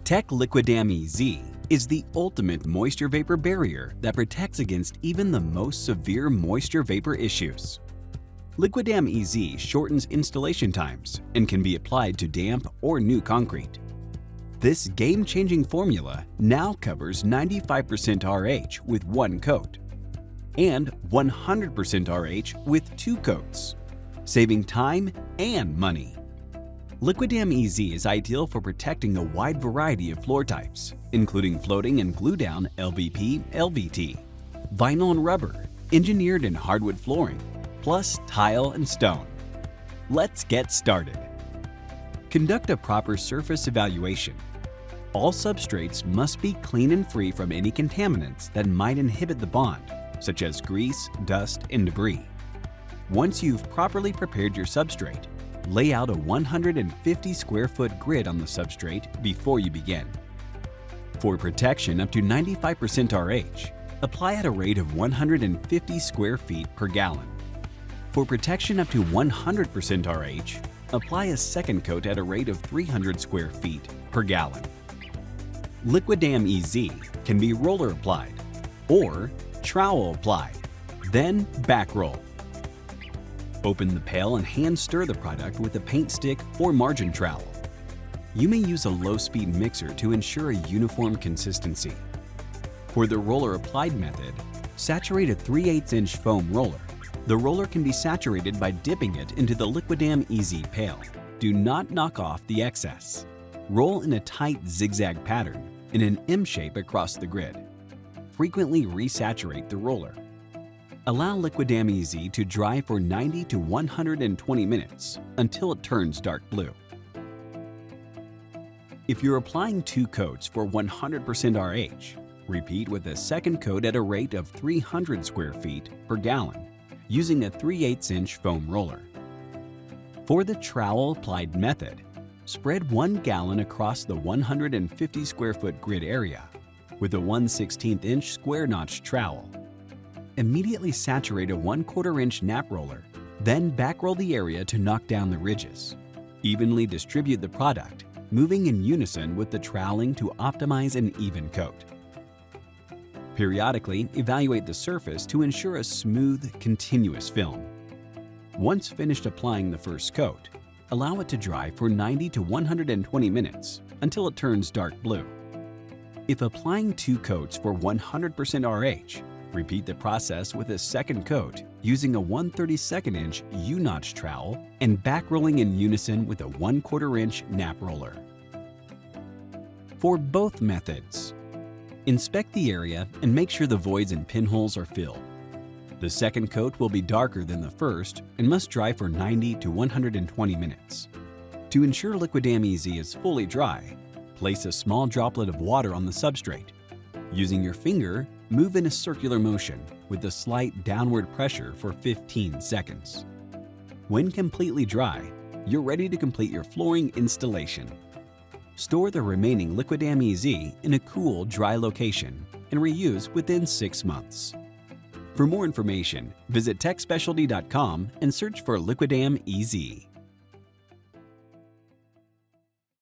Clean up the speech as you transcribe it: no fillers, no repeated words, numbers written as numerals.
TEC LiquiDamEZ is the ultimate moisture vapor barrier that protects against even the most severe moisture vapor issues. LiquiDamEZ shortens installation times and can be applied to damp or new concrete. This game-changing formula now covers 95% RH with one coat and 100% RH with two coats, saving time and money. LiquiDamEZ is ideal for protecting a wide variety of floor types, including floating and glue-down LVP, LVT, vinyl and rubber, engineered and hardwood flooring, plus tile and stone. Let's get started. Conduct a proper surface evaluation. All substrates must be clean and free from any contaminants that might inhibit the bond, such as grease, dust, and debris. Once you've properly prepared your substrate, lay out a 150 square foot grid on the substrate before you begin. For protection up to 95% RH, apply at a rate of 150 square feet per gallon. For protection up to 100% RH, apply a second coat at a rate of 300 square feet per gallon. LiquiDamEZ can be roller applied or trowel applied, then back roll. Open the pail and hand stir the product with a paint stick or margin trowel. You may use a low-speed mixer to ensure a uniform consistency. For the roller applied method, saturate a 3/8-inch foam roller. The roller can be saturated by dipping it into the LiquiDamEZ pail. Do not knock off the excess. Roll in a tight zigzag pattern in an M shape across the grid. Frequently resaturate the roller. Allow LiquiDamEZ to dry for 90 to 120 minutes until it turns dark blue. If you're applying two coats for 100% RH, repeat with a second coat at a rate of 300 square feet per gallon using a 3/8-inch foam roller. For the trowel applied method, spread 1 gallon across the 150 square foot grid area with a 1/16-inch square notch trowel. Immediately saturate a 1/4 inch nap roller, then backroll the area to knock down the ridges. Evenly distribute the product, moving in unison with the troweling to optimize an even coat. Periodically evaluate the surface to ensure a smooth, continuous film. Once finished applying the first coat, allow it to dry for 90 to 120 minutes until it turns dark blue. If applying two coats for 100% RH, repeat the process with a second coat using a 1/32-inch U-notch trowel and backrolling in unison with a 1/4 inch nap roller. For both methods, inspect the area and make sure the voids and pinholes are filled. The second coat will be darker than the first and must dry for 90 to 120 minutes. To ensure LiquiDamEZ is fully dry, place a small droplet of water on the substrate. Using your finger, move in a circular motion with a slight downward pressure for 15 seconds. When completely dry, you're ready to complete your flooring installation. Store the remaining LiquiDamEZ in a cool, dry location and reuse within 6 months. For more information, visit techspecialty.com and search for LiquiDamEZ.